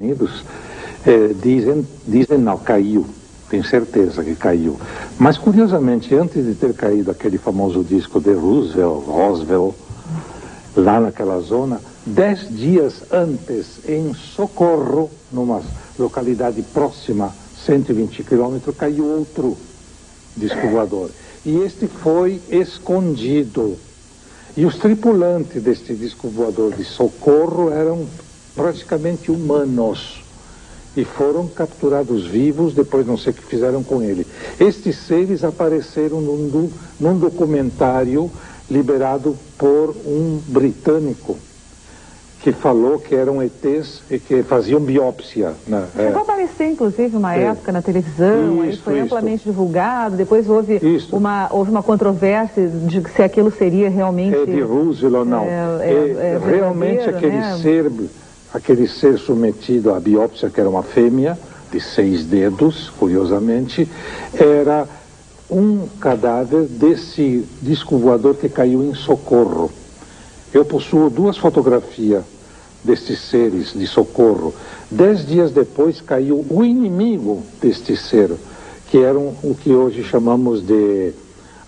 Unidos, dizem não, caiu, tenho certeza que caiu. Mas curiosamente, antes de ter caído aquele famoso disco de Roswell, lá naquela zona, 10 dias antes, em Socorro, numa localidade próxima, 120 quilômetros, caiu outro disco voador. E este foi escondido. E os tripulantes deste disco voador de Socorro eram praticamente humanos e foram capturados vivos. Depois não sei o que fizeram com ele. Estes seres apareceram num documentário liberado por um britânico que falou que eram ETs e que faziam biópsia. Chegou a aparecer, inclusive, uma época na televisão, aí foi amplamente divulgado, depois houve uma controvérsia de se aquilo seria realmente... É de Roosevelt ou não. Realmente aquele ser submetido à biópsia, que era uma fêmea de 6 dedos, curiosamente, era um cadáver desse disco voador que caiu em Socorro. Eu possuo 2 fotografias destes seres de Socorro. 10 dias depois caiu o inimigo deste ser, que eram o que hoje chamamos de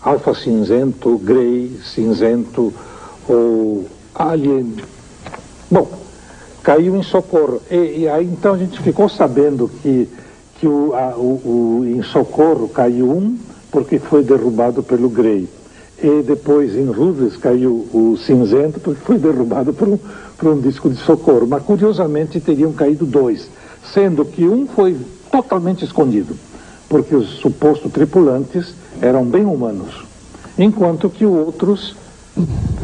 alfa cinzento, grey cinzento ou alien. Bom, caiu em Socorro. E aí então a gente ficou sabendo que em Socorro caiu um porque foi derrubado pelo grey. E depois em Rubens caiu o cinzento porque foi derrubado por um disco de Socorro. Mas curiosamente teriam caído 2, sendo que um foi totalmente escondido, porque os supostos tripulantes eram bem humanos, enquanto que outros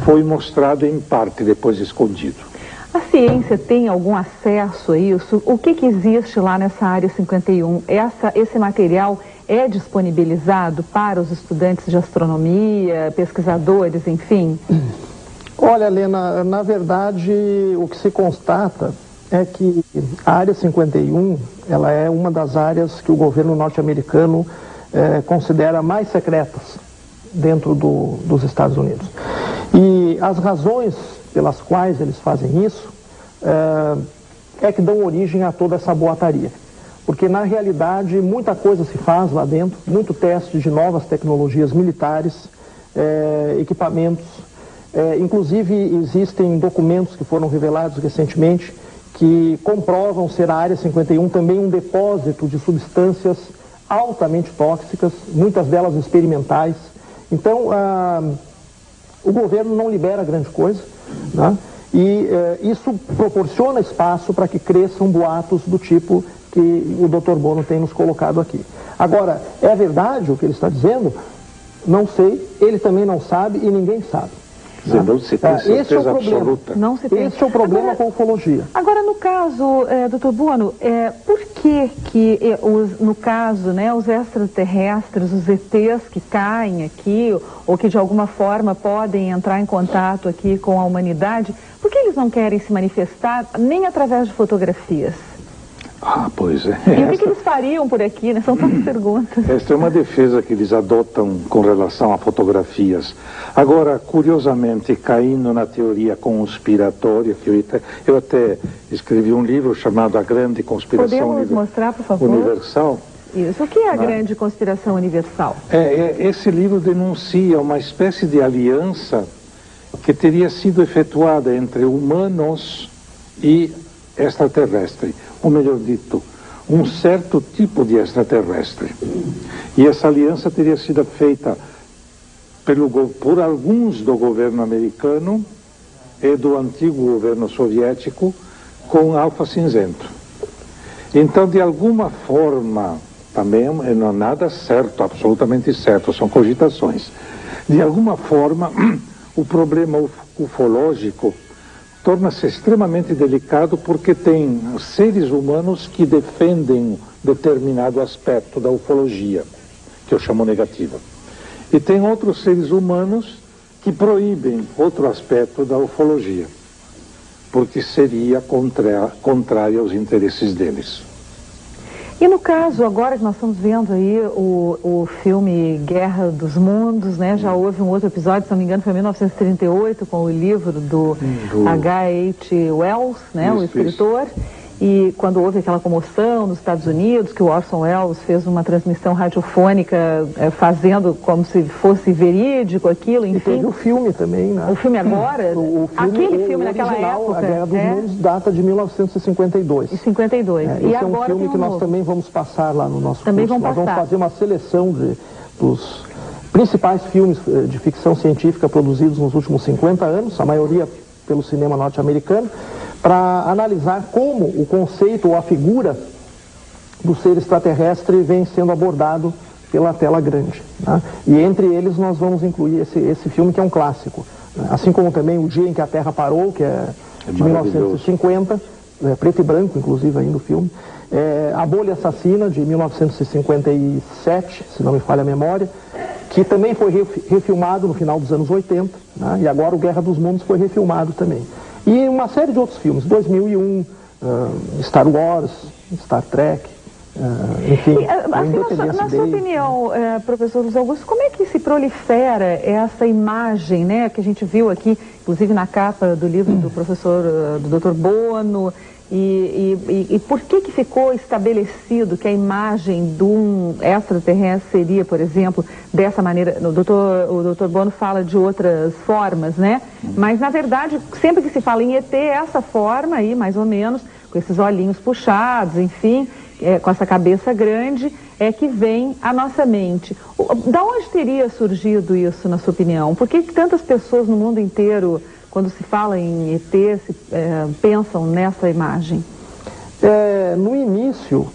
foi mostrado em parte depois escondido. A ciência tem algum acesso a isso? O que existe lá nessa área 51? Esse material é disponibilizado para os estudantes de astronomia, pesquisadores, enfim? Olha, Helena, na verdade, o que se constata é que a área 51, ela é uma das áreas que o governo norte-americano considera mais secretas dentro dos Estados Unidos. E as razões pelas quais eles fazem isso é que dão origem a toda essa boataria. Porque, na realidade, muita coisa se faz lá dentro, muito teste de novas tecnologias militares, equipamentos. Inclusive, existem documentos que foram revelados recentemente que comprovam ser a Área 51 também um depósito de substâncias altamente tóxicas, muitas delas experimentais. Então, o governo não libera grande coisa, né? E isso proporciona espaço para que cresçam boatos do tipo que o Dr. Bono tem nos colocado aqui. Agora, é verdade o que ele está dizendo? Não sei, ele também não sabe e ninguém sabe. Não se tem certeza absoluta. Não se tem. Esse é o problema com a ufologia. Agora, no caso, Dr. Bono, por que no caso, né, os extraterrestres, os ETs que caem aqui, ou que de alguma forma podem entrar em contato aqui com a humanidade, por que eles não querem se manifestar nem através de fotografias? Ah, pois é. E o que eles fariam por aqui, né? São tantas perguntas. Esta é uma defesa que eles adotam com relação a fotografias. Agora, curiosamente, caindo na teoria conspiratória, que eu até escrevi um livro chamado A Grande Conspiração mostrar, por favor? Universal. Isso. O que é a Grande Conspiração Universal? Esse livro denuncia uma espécie de aliança que teria sido efetuada entre humanos e extraterrestre, ou melhor dito, um certo tipo de extraterrestre. E essa aliança teria sido feita por alguns do governo americano e do antigo governo soviético com alfa cinzento. Então, de alguma forma, também não é nada certo, absolutamente certo, são cogitações. De alguma forma, o problema ufológico torna-se extremamente delicado porque tem seres humanos que defendem determinado aspecto da ufologia, que eu chamo negativa. E tem outros seres humanos que proíbem outro aspecto da ufologia, porque seria contrário aos interesses deles. E no caso, agora que nós estamos vendo aí o filme Guerra dos Mundos, né? Já houve um outro episódio, se não me engano, foi em 1938, com o livro do H.H. Wells, né? O escritor. e quando houve aquela comoção nos Estados Unidos, que o Orson Welles fez uma transmissão radiofônica fazendo como se fosse verídico aquilo, enfim. E teve o filme também, né? O filme agora? Aquele filme naquela época. A Guerra dos Mundos data de 1952. E 52. E agora é um filme que nós também vamos passar lá no nosso curso. Nós vamos fazer uma seleção dos principais filmes de ficção científica produzidos nos últimos 50 anos, a maioria pelo cinema norte-americano, para analisar como o conceito ou a figura do ser extraterrestre vem sendo abordado pela tela grande, né? E entre eles nós vamos incluir esse filme que é um clássico, né? Assim como também O Dia em que a Terra Parou, que é de 1950, preto e branco inclusive ainda o filme, A Bolha Assassina, de 1957, se não me falha a memória, que também foi refilmado no final dos anos 80, né? E agora o Guerra dos Mundos foi refilmado também. E uma série de outros filmes, 2001, Star Wars, Star Trek, enfim. Na sua opinião, professor Luiz Augusto, como é que se prolifera essa imagem, né, que a gente viu aqui, inclusive na capa do livro do professor, do Dr. Bono, e por que ficou estabelecido que a imagem de um extraterrestre seria, por exemplo, dessa maneira? O Dr. Bono fala de outras formas, né? Mas, na verdade, sempre que se fala em ET, essa forma aí, mais ou menos, com esses olhinhos puxados, enfim, com essa cabeça grande, é que vem à nossa mente. Da onde teria surgido isso, na sua opinião? Por que tantas pessoas no mundo inteiro, quando se fala em ET, pensam nessa imagem? No início,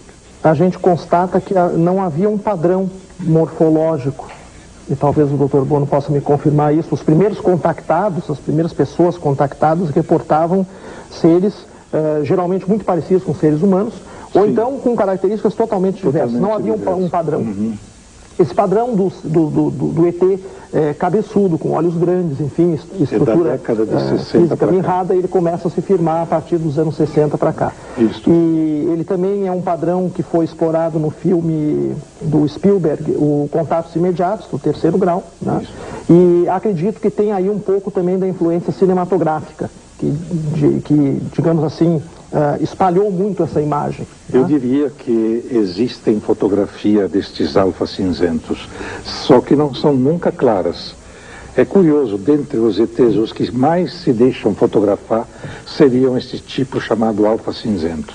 a gente constata que não havia um padrão morfológico, e talvez o Dr. Bono possa me confirmar isso. Os primeiros contactados, as primeiras pessoas contactadas reportavam seres geralmente muito parecidos com seres humanos, ou Sim. então com características totalmente diversas. Não havia um padrão. Uhum. Esse padrão do ET cabeçudo, com olhos grandes, enfim, estrutura física mirrada, ele começa a se firmar a partir dos anos 60 para cá. Isso. E ele também é um padrão que foi explorado no filme do Spielberg, o Contatos Imediatos, do Terceiro Grau, né? E acredito que tem aí um pouco também da influência cinematográfica, que digamos assim, espalhou muito essa imagem. Eu diria que existem fotografia destes alfa cinzentos, só que não são nunca claras. É curioso, dentre os ETs, os que mais se deixam fotografar seriam esse tipo chamado alfa cinzento,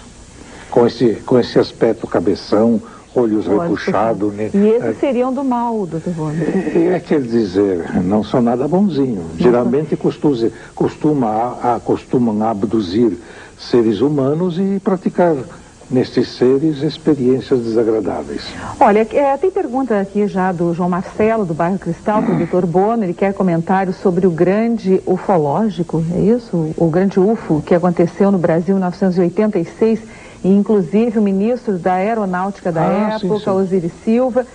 com esse aspecto cabeção, olhos repuxados. Né? E esses seriam do mal, doutor Bono? Quer dizer, não são nada bonzinho. Geralmente costumam abduzir seres humanos e praticar nestes seres experiências desagradáveis. Olha, tem pergunta aqui já do João Marcelo, do bairro Cristal, para o Dr. Bono. Ele quer comentários sobre o grande ufológico, é isso? O grande UFO que aconteceu no Brasil em 1986, e inclusive o ministro da Aeronáutica da época, Osiris Silva,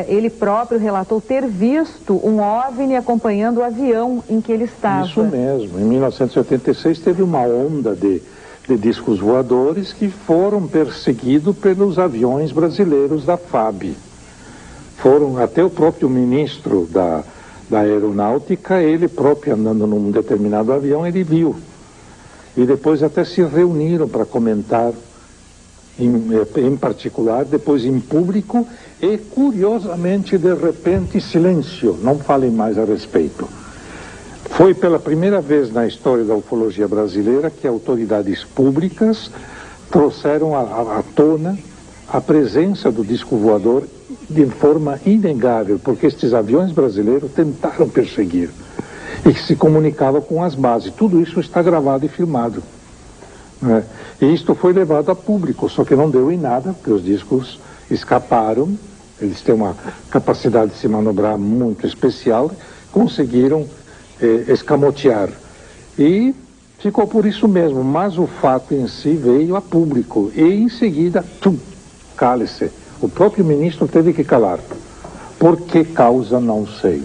ele próprio relatou ter visto um OVNI acompanhando o avião em que ele estava. Isso mesmo. Em 1986 teve uma onda de discos voadores que foram perseguidos pelos aviões brasileiros da FAB. Foram até o próprio ministro da Aeronáutica, ele próprio andando num determinado avião, ele viu. E depois até se reuniram para comentar, em particular, depois em público, e curiosamente, de repente, silêncio, não falem mais a respeito. Foi pela primeira vez na história da ufologia brasileira que autoridades públicas trouxeram à tona a presença do disco voador de forma inegável, porque estes aviões brasileiros tentaram perseguir e que se comunicavam com as bases. Tudo isso está gravado e filmado, né? E isto foi levado a público, só que não deu em nada, porque os discos escaparam. Eles têm uma capacidade de se manobrar muito especial, conseguiram escamotear. E ficou por isso mesmo, mas o fato em si veio a público. E em seguida, cale-se. O próprio ministro teve que calar. Por que causa, não sei.